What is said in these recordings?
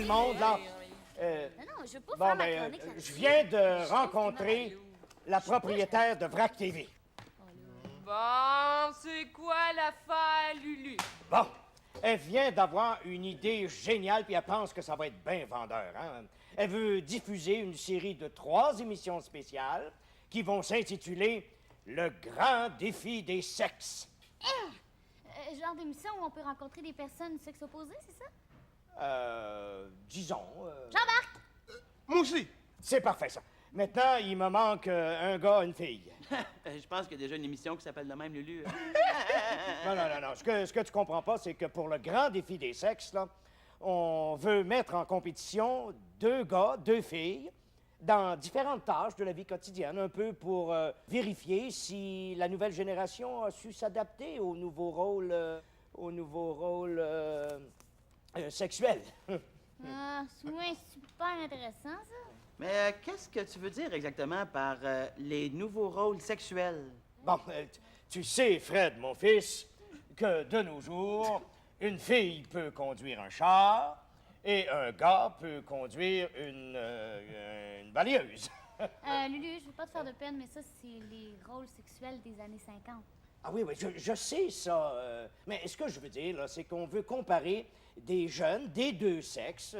monde, là. Non, je veux pas Bon, faire ma ben, chronique là-dessus. je viens de rencontrer la propriétaire de Vrac TV. Bon, c'est quoi l'affaire, Lulu? Bon, elle vient d'avoir une idée géniale, puis elle pense que ça va être bien vendeur. Hein? Elle veut diffuser une série de 3 émissions spéciales qui vont s'intituler Le Grand Défi des Sexes. Genre d'émission où on peut rencontrer des personnes du sexe opposé, c'est ça? Disons... J'embarque! Moi aussi. C'est parfait, ça. Maintenant, il me manque un gars, une fille. Je pense qu'il y a déjà une émission qui s'appelle de même, Lulu. Non. Ce que tu comprends pas, c'est que pour le grand défi des sexes, là, on veut mettre en compétition 2 gars, 2 filles, dans différentes tâches de la vie quotidienne, un peu pour vérifier si la nouvelle génération a su s'adapter au nouveau rôle, sexuel. Ah, c'est moins super intéressant, ça. Mais qu'est-ce que tu veux dire exactement par les nouveaux rôles sexuels? Bon, tu sais, Fred, mon fils, que de nos jours, une fille peut conduire un char et un gars peut conduire une balayeuse. Lulu, je veux pas te faire de peine, mais ça, c'est les rôles sexuels des années 50. Ah oui, je sais ça. Mais ce que je veux dire, là, c'est qu'on veut comparer des jeunes des 2 sexes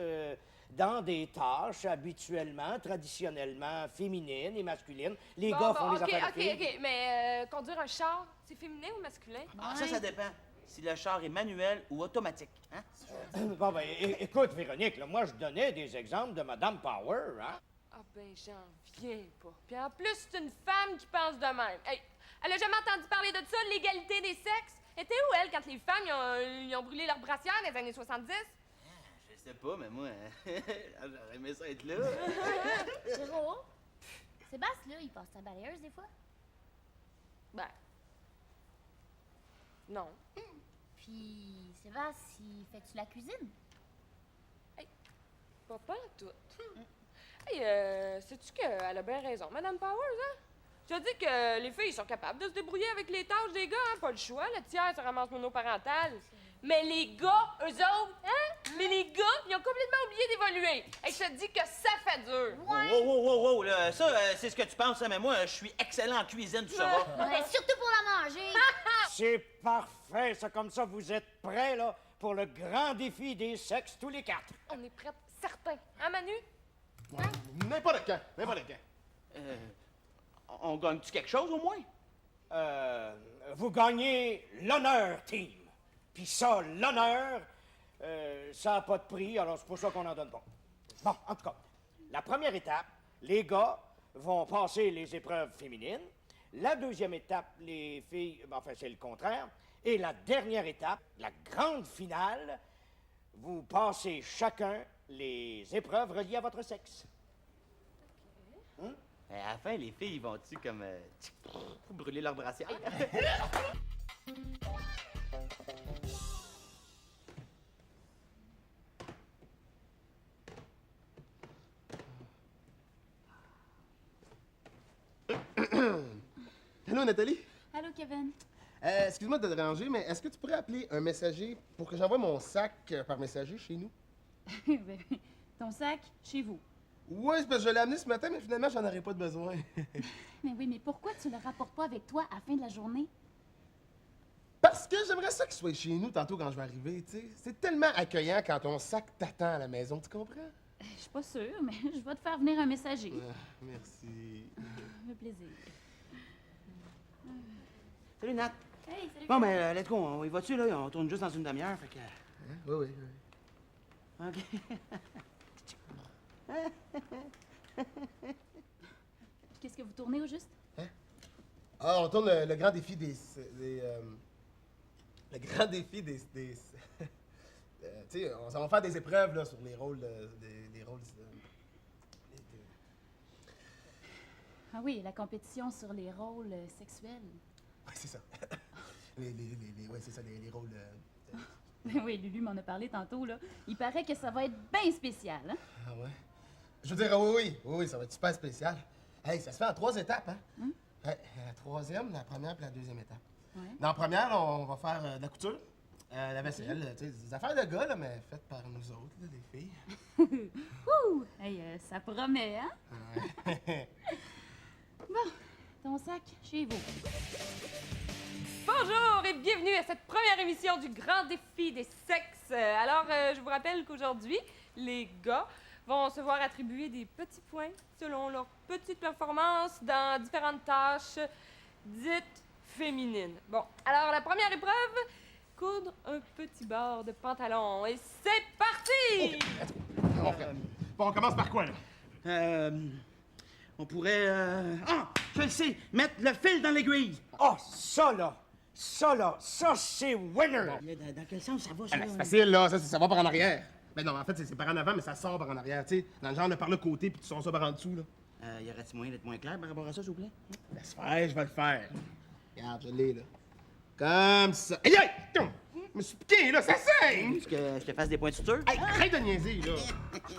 dans des tâches habituellement, traditionnellement féminines et masculines. Les gars font les affaires de filles. OK. Mais conduire un char, c'est féminin ou masculin? Ah, ça dépend. Si le char est manuel ou automatique, hein? Bon, ben, écoute, Véronique, là, moi, je donnais des exemples de Madame Power, hein? Ah ben, j'en viens pas. Puis en plus, c'est une femme qui pense de même. Hey, elle a jamais entendu parler de ça, l'égalité des sexes? Était où, elle, quand les femmes ils ont brûlé leurs brassières dans les années 70? Je sais pas, mais moi, j'aurais aimé ça être là. Zéro. Sébastien, là, il passe sa balayeuse des fois. Ben. Non. Puis, Sébastien, il fait-tu la cuisine? Pas tout. Hey, sais-tu qu'elle a bien raison, Madame Powers, hein? Je te dis que les filles sont capables de se débrouiller avec les tâches des gars, hein? Pas le choix, le tiers se ramasse monoparental. Mais les gars, eux autres, hein? Mais les gars, ils ont complètement oublié d'évoluer. Et je te dis que ça fait dur. Wow, là, ça, c'est ce que tu penses, hein, mais moi, je suis excellent en cuisine, tu sauras. Ouais, surtout pour la manger. C'est parfait, ça. Comme ça, vous êtes prêts, là, pour le grand défi des sexes, tous les 4. On est prêts, certains. Hein, Manu? Ouais, n'importe quand. On gagne-tu quelque chose, au moins? Vous gagnez l'honneur, team. Puis ça, l'honneur, ça n'a pas de prix, alors c'est pour ça qu'on en donne pas. Bon, en tout cas, la première étape, les gars vont passer les épreuves féminines. La deuxième étape, les filles, enfin, c'est le contraire. Et la dernière étape, la grande finale, vous passez chacun les épreuves reliées à votre sexe. À la fin, les filles, ils vont-tu comme brûler leur brassière? Allô, Nathalie? Allô, Kevin? Excuse-moi de te déranger, mais est-ce que tu pourrais appeler un messager pour que j'envoie mon sac par messager chez nous? Ton sac, chez vous. Oui, c'est parce que je l'ai amené ce matin, mais finalement, j'en aurais pas de besoin. Mais oui, mais pourquoi tu le rapportes pas avec toi à la fin de la journée? Parce que j'aimerais ça qu'il soit chez nous tantôt quand je vais arriver, tu sais. C'est tellement accueillant quand ton sac t'attend à la maison, tu comprends? Je suis pas sûre, mais je vais te faire venir un messager. Merci. Ça fait plaisir. Salut, Nat. Hey, salut. Bon, ben, let's go. On y va-tu, là? On tourne juste dans une demi-heure, fait que... Oui. OK. Qu'est-ce que vous tournez au juste? Ah, on tourne le grand défi le grand défi des... tu sais, on va faire des épreuves, là, sur les rôles... les rôles... Ah oui, la compétition sur les rôles sexuels. Oui, c'est ça. Ouais, c'est ça, les rôles... Oui, Lulu m'en a parlé tantôt, là. Il paraît que ça va être bien spécial, hein? Ah ouais? Je veux dire, oui, ça va être super spécial. Hey, ça se fait en 3 étapes, hein? Ouais, la troisième, la première puis la deuxième étape. Ouais. Dans la première, on va faire de la couture. La vaisselle, tu sais, des affaires de gars, là, mais faites par nous autres, là, les filles. Ouh! Hey, ça promet, hein? Ouais. Bon, ton sac, chez vous. Bonjour et bienvenue à cette première émission du Grand Défi des sexes. Alors, je vous rappelle qu'aujourd'hui, les gars vont se voir attribuer des petits points selon leur petite performance dans différentes tâches dites féminines. Bon, alors la première épreuve, coudre un petit bord de pantalon. Et c'est parti! Bon, on commence par quoi, là? On pourrait... Ah! Je le sais! Mettre le fil dans l'aiguille! Oh, ça, c'est winner! Dans quel sens ça va, ça? Ah, c'est facile, là, ça va par en arrière. Ben non, en fait, c'est par en avant, mais ça sort par en arrière, tu sais. Dans le genre, de par le côté, puis tu sors ça par en dessous, là. Y aurait-il moyen d'être moins clair par rapport à ça, s'il vous plaît? Laisse faire, je vais le faire. Regarde, je l'ai, là. Comme ça. Aïe, aïe! Je me suis piqué, là, ça saigne! Est-ce que je te fasse des points de suture? Hey, arrête de niaiser, là!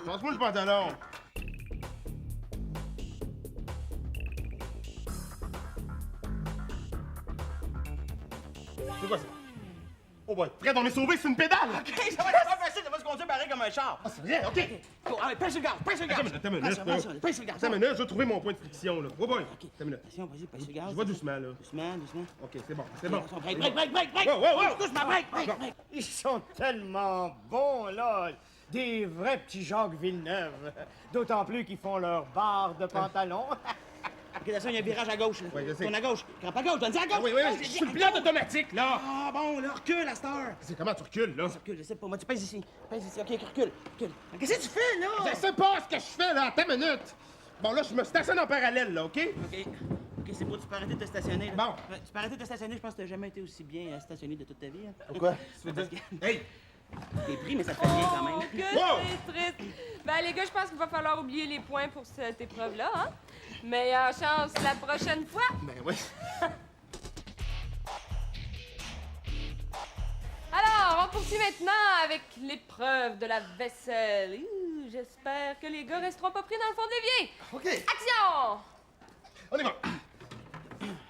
Passe-moi le pantalon! C'est quoi ça? Oh boy, Fred, on est sauvé, c'est une pédale! OK, ça va être pas facile, ça va se conduire pareil comme un char. Ah, c'est vrai, OK! Go, allez, pince le gaz, pince le gaz! Attends une minute, Pince le gaz, pince le gaz. Attends une minute, je vais trouver mon point de friction, là. Oh boy! Attends une minute. Attention, vas-y, pince le gaz. Je vais doucement, là. Doucement, doucement. OK, c'est bon, c'est bon. Attention, break! Wow, wow, wow! Doucement, break! Ils sont tellement bons, là! Des vrais petits Jacques Villeneuve. D'autant plus qu'ils font leur barre de pantalon. OK, attention, il y a un virage à gauche, là. Oui, je sais. Tourne à gauche. Crampe à gauche, donne-y à gauche! Ah oui, je suis le pilote automatique, là! Ah, bon, là, recule à cette heure. C'est comment tu recules, là? Recule, je sais pas, moi, tu pèses ici. Pèse ici, OK, recule. Qu'est-ce que tu fais, là? Je sais pas ce que je fais, là! Attends une minute! Bon, là, je me stationne en parallèle, là, OK? OK, c'est beau, tu peux arrêter de te stationner, là. Bon. Tu peux arrêter de te stationner, je pense que t'as jamais été aussi bien stationné de toute ta vie. Hein. Pourquoi? Tu veux dire? Hey! T'es pris, mais ça te fait bien quand Oh, même. que Wow! c'est triste. Ben, les gars, je pense qu'il va falloir oublier les points pour cette épreuve-là, hein? Meilleure chance la prochaine fois. Ben oui. Alors, on poursuit maintenant avec l'épreuve de la vaisselle. J'espère que les gars resteront pas pris dans le fond de l'évier. OK, Action! on y va.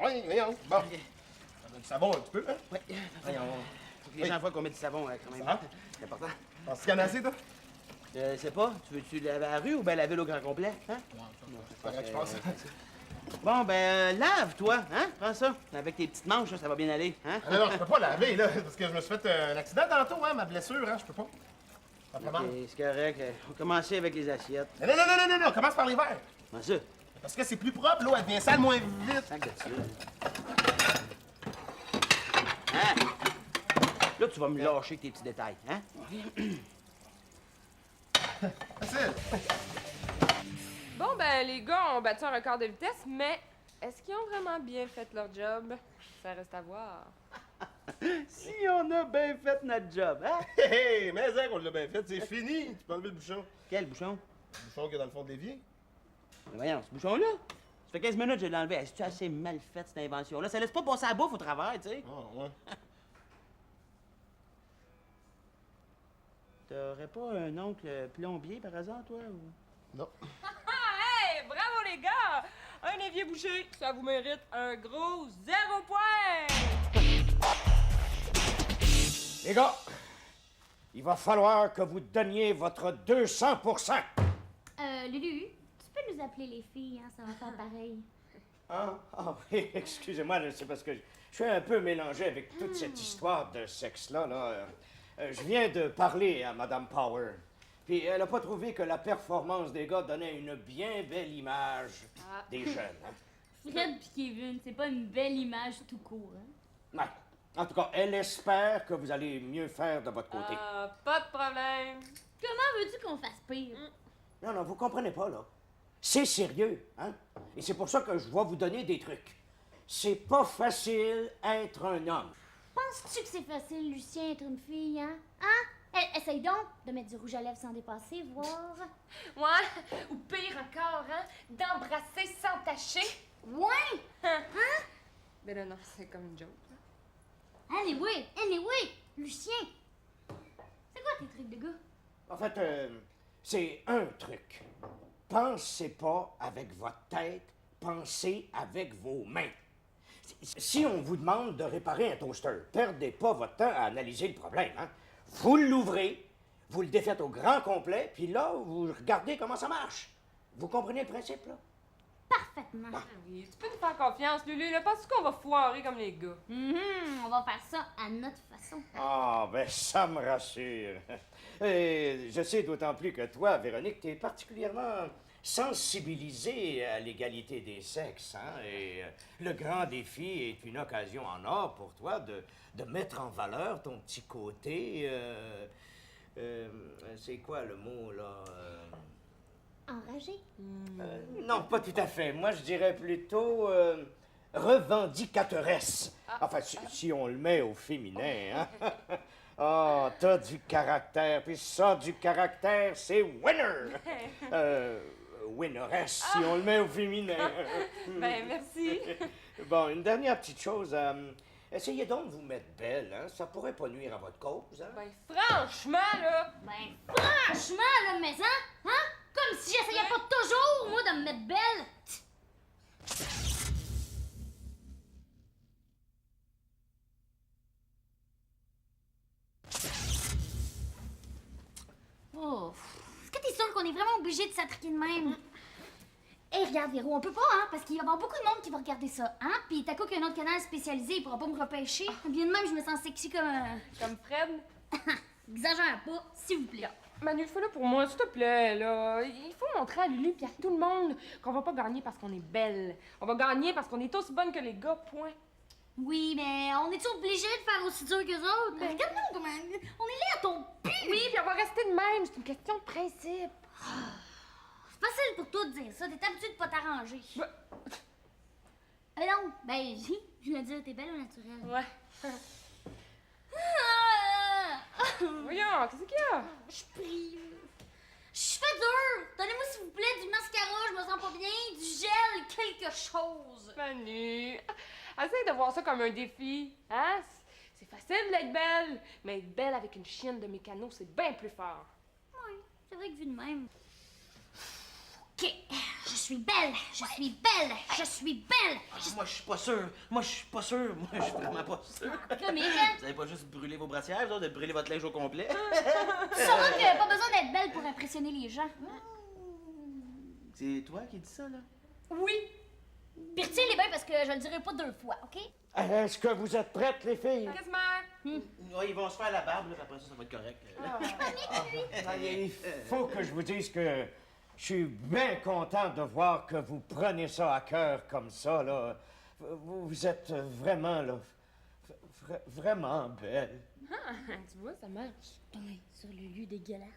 Oui, voyons. Bon. On a du savon un petit peu, hein? Oui. Voyons, faut que les gens voient qu'on met du savon quand même. Ça? C'est important. Penses-tu qu'il y en a assez, toi? Je sais pas, tu veux-tu laver à la rue ou bien la ville au grand complet? Hein? C'est correct, je pense. Bon, ben, lave-toi, hein? Prends ça. Avec tes petites manches, là, ça va bien aller, hein? Ah, non, je peux pas laver, là, parce que je me suis fait un accident tantôt, hein, ma blessure, hein, je peux pas. Ça fait mal. Ok, c'est correct. On va commencer avec les assiettes. Non, commence par l'hiver. Comment ça? Parce que c'est plus propre, l'eau, elle devient sale moins vite. Sac de ça. Hein? Là, tu vas me lâcher avec tes petits détails, hein? Facile. Bon, ben, les gars ont battu un record de vitesse, mais est-ce qu'ils ont vraiment bien fait leur job? Ça reste à voir. Si on a bien fait notre job, hein? Hé, mais hein, on l'a bien fait, c'est fini. Tu peux enlever le bouchon. Quel bouchon? Le bouchon qu'il y a dans le fond de l'évier. Mais voyons, ce bouchon-là. Ça fait 15 minutes que je l'ai enlevé. Est-ce que tu as assez mal fait, cette invention-là? Ça laisse pas passer la bouffe au travers, tu sais. Ah, ouais. T'aurais pas un oncle plombier, par hasard, toi? Ou... Non. Hey, bravo les gars! Un évier bouché, ça vous mérite un gros 0 point! Les gars, il va falloir que vous donniez votre 200%. Lulu, tu peux nous appeler les filles, hein? Ça va faire pareil. Ah oui, excusez-moi, là, c'est parce que je suis un peu mélangé avec toute cette histoire de sexe-là. Là. Je viens de parler à Madame Power. Puis elle n'a pas trouvé que la performance des gars donnait une bien belle image des jeunes. Hein. Fred et Kevin, c'est pas une belle image tout court, hein? Ouais. En tout cas, elle espère que vous allez mieux faire de votre côté. Pas de problème. Comment veux-tu qu'on fasse pire? Non, vous comprenez pas, là. C'est sérieux, hein? Et c'est pour ça que je vais vous donner des trucs. C'est pas facile être un homme. Penses-tu que c'est facile, Lucien, être une fille, hein? Hein? Essaye donc de mettre du rouge à lèvres sans dépasser, voir. Ouais, ou pire encore, hein? D'embrasser sans tâcher. Ouais! Hein? Ben là, non, c'est comme une joke, là. Anyway, Lucien! C'est quoi tes trucs de gars? En fait, c'est un truc. Pensez pas avec votre tête, pensez avec vos mains. Si on vous demande de réparer un toaster, perdez pas votre temps à analyser le problème. Hein? Vous l'ouvrez, vous le défaites au grand complet, puis là, vous regardez comment ça marche. Vous comprenez le principe, là? Parfaitement. Oui, tu peux nous faire confiance, Lulu. Là, penses-tu qu'on va foirer comme les gars? On va faire ça à notre façon. Ah, ben ça me rassure. Et je sais d'autant plus que toi, Véronique, t'es particulièrement sensibilisée à l'égalité des sexes, hein? Et le grand défi est une occasion en or pour toi de mettre en valeur ton petit côté... c'est quoi le mot, là? Enragé? Non, pas tout à fait. Moi, je dirais plutôt revendicatrice. Enfin, si on le met au féminin, hein? Oh, t'as du caractère. Puis ça, du caractère, c'est winner. Winneress, si on le met au féminin. Ben, merci. Bon, une dernière petite chose. Essayez donc de vous mettre belle, hein? Ça pourrait pas nuire à votre cause, hein? Ben, franchement, là. Ben, franchement, là, mais hein? Comme si j'essayais pas toujours, moi, de me mettre belle. Oh, est-ce que t'es sûr qu'on est vraiment obligé de s'attriquer de même? Hé, regarde, Véro, on peut pas, hein, parce qu'il va y avoir beaucoup de monde qui va regarder ça, hein? Puis t'as quoi qu'un autre canal spécialisé, il pourra pas me repêcher. Bien de même, je me sens sexy comme un... Comme Fred. Exagère pas, s'il vous plaît. Manu, fais-le pour moi, s'il te plaît, là. Il faut montrer à Lulu et à tout le monde qu'on va pas gagner parce qu'on est belle. On va gagner parce qu'on est aussi bonnes que les gars, point. Oui, mais on est-tu obligé de faire aussi dur qu'eux autres? Regarde-nous comment... On est là à ton pu! Oui, puis on va rester de même. C'est une question de principe. C'est facile pour toi de dire ça, t'es habitué de pas t'arranger. Ben- Non, ben, je veux dire, t'es belle au naturel. Ouais. Ah! Voyons, qu'est-ce qu'il y a? Je prie. Je fais dur! Donnez-moi s'il vous plaît du mascara, je me sens pas bien, du gel, quelque chose. Manu, essaye de voir ça comme un défi, hein? C'est facile d'être belle, mais être belle avec une chienne de mécano, c'est bien plus fort. Oui, c'est vrai que vu de même. Ok, je suis belle, je suis belle, je suis belle. Moi, je suis pas sûr. Moi, je suis vraiment pas sûr. Comique, Vous avez pas juste brûlé vos brassières, vous autres, de brûler votre linge au complet? Sûrement que pas besoin d'être belle pour impressionner les gens. C'est toi qui dis ça, là? Oui. Puis retiens-les bien parce que je le dirai pas 2 fois, ok? Est-ce que vous êtes prêtes, les filles? Quasiment. Ouais, ils vont se faire la barbe, là, puis après ça, ça va être correct. Il faut que je vous dise que je suis bien content de voir que vous prenez ça à cœur comme ça, là. Vous êtes vraiment, là, vraiment belle. Tu vois, ça marche. Oui, sur le lieu dégueulasse.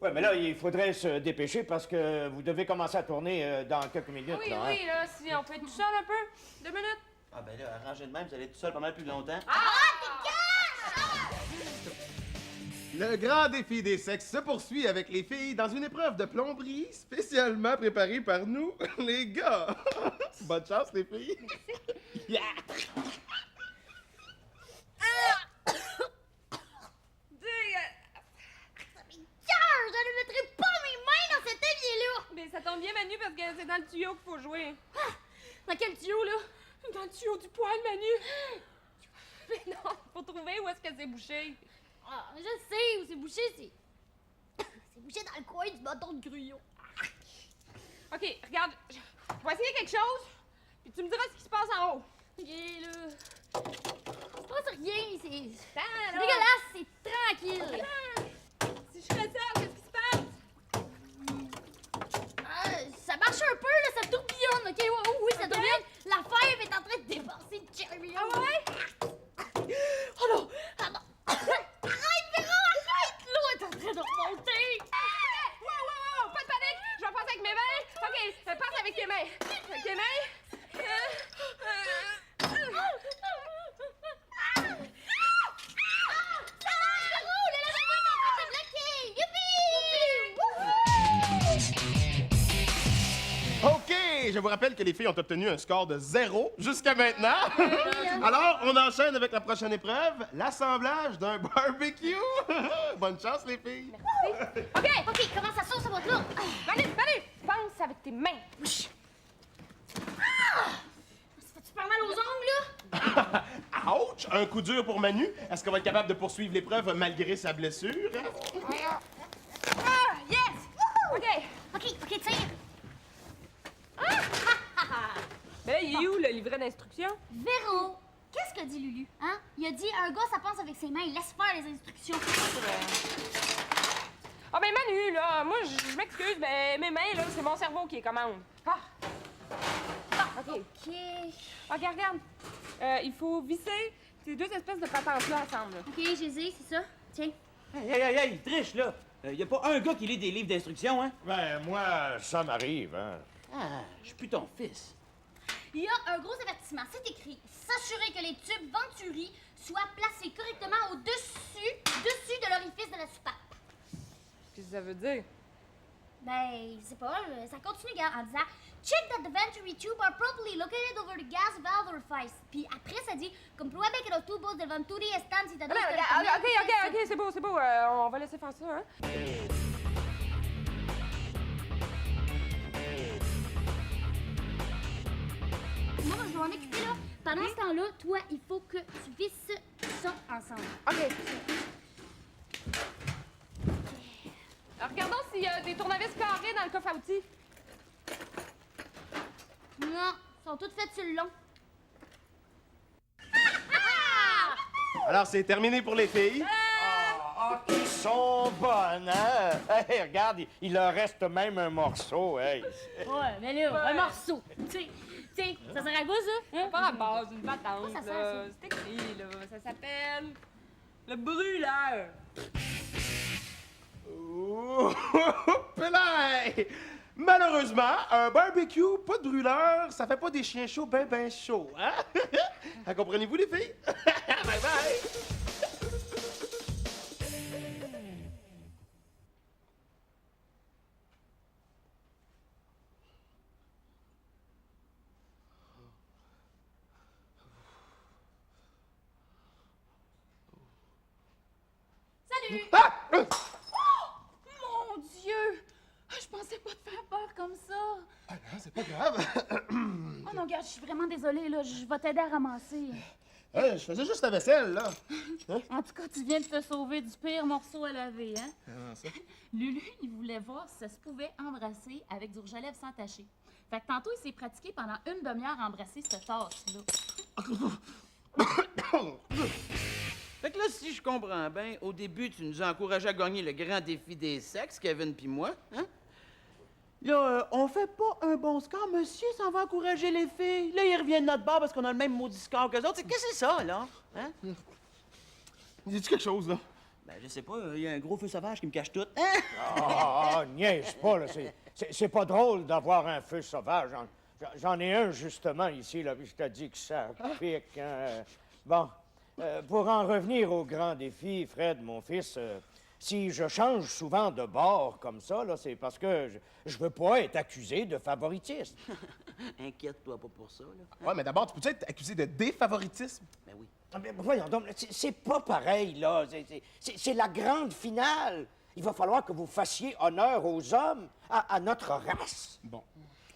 Ouais, mais là, il faudrait se dépêcher parce que vous devez commencer à tourner dans quelques minutes, Oui, là, hein? oui, là, si on peut être tout seul un peu. 2 minutes. Ah ben là, arrangez de même, vous allez être tout seul pas mal plus longtemps. Le grand défi des sexes se poursuit avec les filles dans une épreuve de plomberie spécialement préparée par nous, les gars. Bonne chance, les filles. Yeah. Je ne mettrai pas mes mains dans cet évier-là! Mais ça tombe bien, Manu, parce que c'est dans le tuyau qu'il faut jouer. Dans quel tuyau, là? Dans le tuyau du poil, Manu. Mais non, faut trouver où est-ce que c'est bouché. Ah, je sais où c'est bouché, c'est... C'est bouché dans le coin du bâton de gruyot. OK, regarde, je vais essayer quelque chose, puis tu me diras ce qui se passe en haut. Ok, là... Il se passe rien, c'est... Attends, C'est là. dégueulasse, c'est tranquille. Si je fais ça, qu'est-ce qui se passe? Ça marche un peu, là, ça tourbillonne, ok? Oui, ça tourbillonne. La fève est en train de dépasser le chariot. Ah ouais? Oh non! Ah non! Arrête, Véro, arrête! L'eau est en train de remonter! Wow! Pas de panique! Je vais passer avec mes mains! OK, passe avec tes mains! Avec tes mains? Ça marche, Véro! Le lavabo est en train de bloquer! Youpi! OK, je vous rappelle que les filles ont obtenu un score de 0 jusqu'à maintenant. Alors, on enchaîne avec la prochaine épreuve, l'assemblage d'un barbecue. Bonne chance, les filles. OK, comment ça sauce, ça va être là? Manu, pense avec tes mains. Ça fait-tu super mal aux ongles, là! Ouch! Un coup dur pour Manu. Est-ce qu'on va être capable de poursuivre l'épreuve malgré sa blessure? Ah, yes! OK. OK, tire! Mais là, il est où, le livret d'instruction? Véro, qu'est-ce que dit Lulu, hein? Il a dit, un gars, ça pense avec ses mains, il laisse faire les instructions. Ah, ben Manu, là, moi, je m'excuse, mais mes mains, là, c'est mon cerveau qui est commande. Ah! OK. OK. OK, regarde. Il faut visser ces deux espèces de patentes-là ensemble. là. OK, je les ai, c'est ça? Tiens. Hey, il triche, là. Y a pas un gars qui lit des livres d'instruction, hein? Ben, moi, ça m'arrive, hein. Ah, je suis plus ton fils. Il y a un gros avertissement, c'est écrit. S'assurer que les tubes Venturi soient placés correctement au-dessus de l'orifice de la soupape. Qu'est-ce que ça veut dire? Ben, je sais pas, ça continue, gars, en disant check that the Venturi tubes are properly located over the gas valve orifice. Puis après, ça dit compruebe que los tubos del Venturi están citados OK, c'est beau. On va laisser faire ça, hein? Moi, je vais m'en occuper, là. Pendant ce temps-là, toi, il faut que tu visses ça ensemble. OK. Alors, regardons s'il y a des tournevis carrés dans le coffre à outils. Non, ils sont toutes faites sur le long. Alors, c'est terminé pour les filles. Ah, ils sont bonnes, hein? Hey, regarde, il leur reste même un morceau, hey. Ouais, mais là, un morceau. Tiens, ça sert à quoi, ça? Hein? Pas à base, une patente, Ça sert, là. C'est écrit, là. Ça s'appelle le brûleur. Oh, Pelay! Malheureusement, un barbecue, pas de brûleur, ça fait pas des chiens chauds ben chauds, hein? Comprenez-vous, les filles? Bye bye! Salut! Ah! Mon Dieu! Je pensais pas te faire peur comme ça. Ah, non, c'est pas grave. Oh non, regarde, je suis vraiment désolée, là. Je vais t'aider à ramasser. Je faisais juste la vaisselle, là. En tout cas, tu viens de te sauver du pire morceau à laver, hein? Comment ça? Lulu, il voulait voir si ça se pouvait embrasser avec du rouge à lèvres sans tacher. Fait que tantôt, il s'est pratiqué pendant une demi-heure à embrasser cette tasse-là. Fait que là, si je comprends bien, au début, tu nous as encouragé à gagner le grand défi des sexes, Kevin pis moi, hein? Là, on fait pas un bon score, monsieur, ça va encourager les filles. Là, ils reviennent de notre bord parce qu'on a le même maudit score qu'eux autres. Qu'est-ce que c'est ça, là? Hein? Dis-tu quelque chose, là? Ben, je sais pas, il y a un gros feu sauvage qui me cache tout. Hein? Niaise pas, là. C'est pas drôle d'avoir un feu sauvage. J'en ai un, justement, ici, là, puis je te dis que ça pique, hein. Bon, pour en revenir au grand défi, Fred, mon fils, si je change souvent de bord comme ça, là, c'est parce que je veux pas être accusé de favoritisme. Inquiète-toi pas pour ça, là. Ouais, mais d'abord, tu peux être accusé de défavoritisme? Ben oui. Ah, mais voyons donc, c'est pas pareil, là. C'est la grande finale. Il va falloir que vous fassiez honneur aux hommes, à notre race. Bon.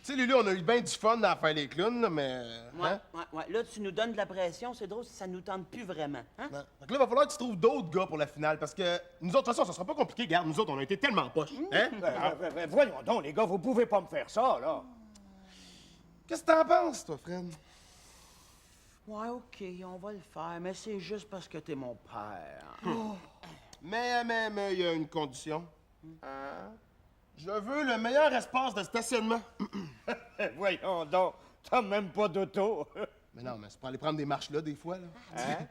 Tu sais, Lulu, on a eu bien du fun à faire les clowns, là, mais... hein? Ouais. Là, tu nous donnes de la pression, c'est drôle si ça nous tente plus vraiment, hein? Ouais. Donc là, il va falloir que tu trouves d'autres gars pour la finale, parce que nous autres, de toute façon, ça sera pas compliqué. Regarde, nous autres, on a été tellement poches. Hein? Voyons donc, les gars, vous pouvez pas me faire ça, là. Qu'est-ce que t'en penses, toi, Fred? Ouais, OK, on va le faire, mais c'est juste parce que t'es mon père. Mais, il y a une condition. Hein? Je veux le meilleur espace de stationnement. Voyons donc, t'as même pas d'auto. Mais non, mais c'est pour aller prendre des marches là, des fois, là. Hein?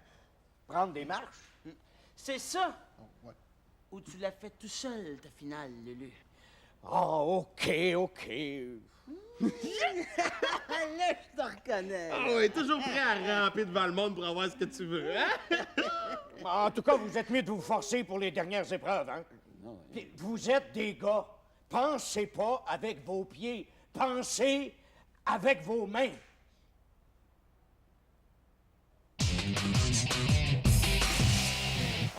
Prendre des marches? C'est ça? Oh, ouais. Ou tu l'as fait tout seul, ta finale, Lulu? Oh, OK. Là, je te reconnais. Ah ouais, toujours prêt à ramper devant le monde pour avoir ce que tu veux, hein? En tout cas, vous êtes mieux de vous forcer pour les dernières épreuves, hein? Puis, vous êtes des gars. Pensez pas avec vos pieds. Pensez avec vos mains.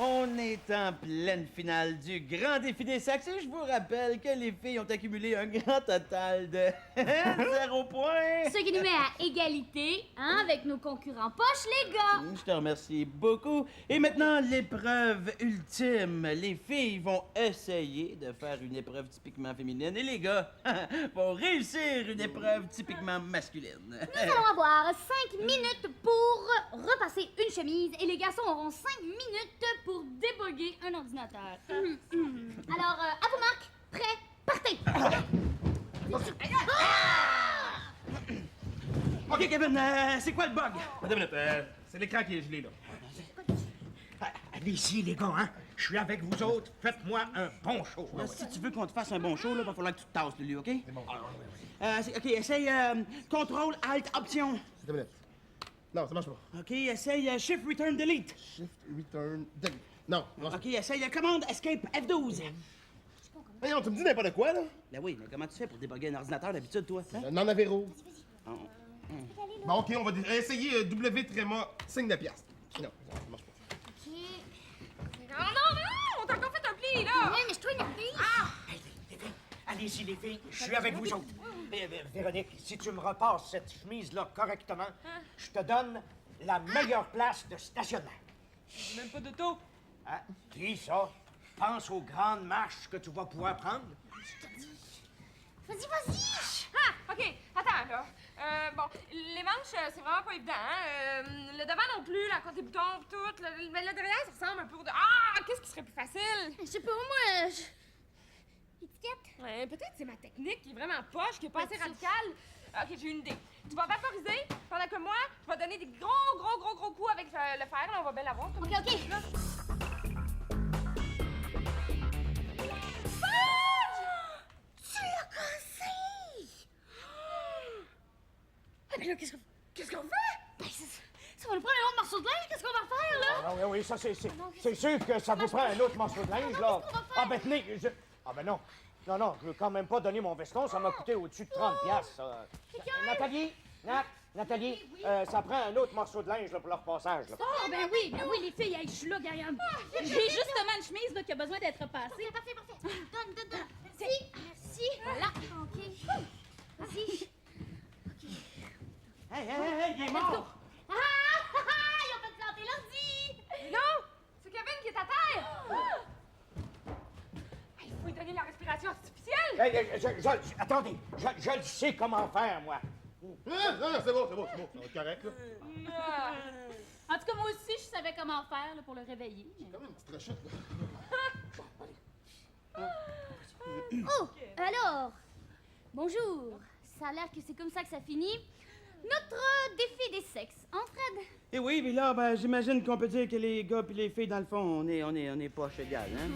On est en pleine finale du grand défi des sexes et je vous rappelle que les filles ont accumulé un grand total de 0 points. Ce qui nous met à égalité, hein, avec nos concurrents poches, les gars. Je te remercie beaucoup. Et maintenant, l'épreuve ultime. Les filles vont essayer de faire une épreuve typiquement féminine et les gars vont réussir une épreuve typiquement masculine. Nous allons avoir 5 minutes pour repasser une chemise et les garçons auront 5 minutes pour déboguer un ordinateur. Alors, à vous, Marc. Prêt? Partez! OK, Kevin, c'est quoi le bug? Attends une minute, c'est l'écran qui est gelé, là. Allez-y, les gars, hein? Je suis avec vous autres. Faites-moi un bon show. Si tu veux qu'on te fasse un bon show, là, va falloir que tu te tasses, Lulu, OK? OK, essaye contrôle, alt, option. Attends une minute. Non, ça marche pas. OK, essaye shift, return, delete. Shift, return, delete. Non, non. OK, essaye commande, escape, F12. Voyons, tu me dis n'importe quoi, là? Ben oui, mais comment tu fais pour déboguer un ordinateur d'habitude, toi? Hein? Non, Navéro. Oh. Bon, OK, on va essayer W tréma, signe de piastre. Non, ça marche pas. OK. Non, non, non! On t'a encore fait un pli, là! Oui, mais je suis trop énervée. Hey, les filles, allez-y, les filles. Je suis avec vous autres. Véronique, si tu me repasses cette chemise-là correctement, je te donne la meilleure place de stationnement. J'ai même pas d'auto. Hein? Qui, ça? Pense aux grandes marches que tu vas pouvoir prendre. Vas-y. Ah, OK, attends, là. Bon, les manches, c'est vraiment pas évident, hein? Le devant non plus, la côte des boutons, pis tout. Mais le derrière, ça ressemble un peu au... Ah! Qu'est-ce qui serait plus facile? Je sais pas, moi, Étiquette? Ouais, peut-être c'est ma technique qui est vraiment poche, qui est pas assez radicale. OK, j'ai une idée. Tu vas vaporiser, pendant que moi, je vais donner des gros coups avec le fer. Là, on va bien l'avoir. OK. Tu l'as cassé! Ah, mais là, qu'est-ce qu'on fait? Ben, ça va nous prendre un autre morceau de linge, qu'est-ce qu'on va faire, là? Ah oui, ça, c'est sûr que ça vous prend un autre morceau de linge, là. Ah, ben, tenez, Ah, ben non. Non, je veux quand même pas donner mon veston, ça m'a coûté au-dessus de 30 piastres, ça. Nathalie, ça prend un autre morceau de linge là, pour leur passage. Là. Oh, ben oui, les filles, hey, je suis là, Gariane. J'ai justement une chemise là, qui a besoin d'être repassée. Parfait. Donne. Merci. Voilà. OK. Vas-y. Hey, il est mort! Ah! Ils ont fait planter l'ordi! Non! C'est Kevin qui est à terre! Il faut lui donner la respiration artificielle! Attendez, je le sais comment faire, moi. Non, c'est bon, ça va être correct, là. En tout cas, moi aussi, je savais comment faire là, pour le réveiller. Quand même une petite rechute, là. Oh! Alors, bonjour. Ça a l'air que c'est comme ça que ça finit. Notre défi des sexes. Entraide. Et oui, mais là, ben, j'imagine qu'on peut dire que les gars puis les filles, dans le fond, on est poches égales, hein?